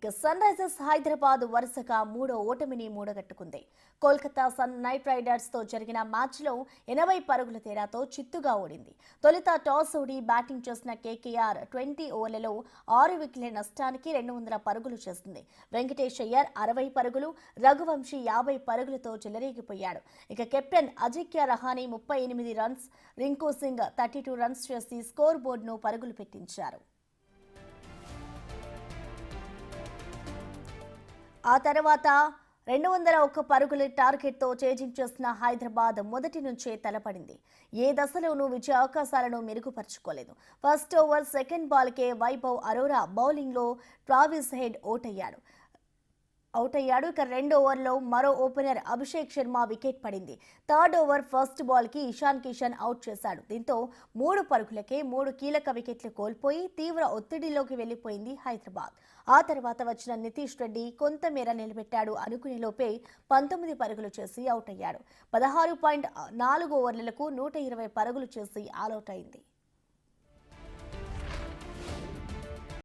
ఇక sun Risers Hyderabad వరుసగా మూడో ఓటమిని మూడగట్టుకుంది. కోల్కతా సన్ నైట్ రైడర్స్ తో జరిగిన మ్యాచ్లో 80 పరుగుల తేడాతో చిత్తుగా ఓడింది. తొలుత టాస్ ఓడి బ్యాటింగ్ చేసిన కేకేఆర్ 20 ఓవర్లలో 6 వికెట్ల నష్టానికి 200 పరుగులు చేసింది. వెంకటేష్ అయ్యర్ 60 పరుగులు, రఘువంశీ 50 పరుగులతో చెలరేగిపోయాడు. ఇక captain Ajinkya Rahane 38 runs, Rinku Singh 32 runs చేసి స్కోర్ బోర్డును పరుగులు పెట్టించారు. ఆ తర్వాత 201 పరుగుల టార్గెట్తో చేజించేసిన హైదరాబాద్ మొదటి నుంచే తలపడింది. ఏ దశలోనూ విజయ అవకాశాలను మెరుగుపరుచుకోలేదు. ఫస్ట్ ఓవర్ సెకండ్ బాల్కే వైభవ్ అరోరా బౌలింగ్లో ట్రావిస్ హెడ్ అవుట్ అయ్యాడు. ఇక రెండో ఓవర్లో మరో ఓపెనర్ అభిషేక్ శర్మ వికెట్ పడింది. థర్డ్ ఓవర్ ఫస్ట్ బాల్కి ఇషాన్ కిషన్ అవుట్ చేశాడు. దీంతో 3 పరుగులకే 3 కీలక వికెట్లు కోల్పోయి తీవ్ర ఒత్తిడిలోకి వెళ్లిపోయింది హైదరాబాద్. ఆ తర్వాత వచ్చిన నితీష్ రెడ్డి కొంతమేర నిలబెట్టాడు. అనుకునే లోపే 19 పరుగులు చేసి అవుట్ అయ్యాడు. 16.4 ఓవర్లకు 120 పరుగులు చేసి ఆలౌట్ అయింది.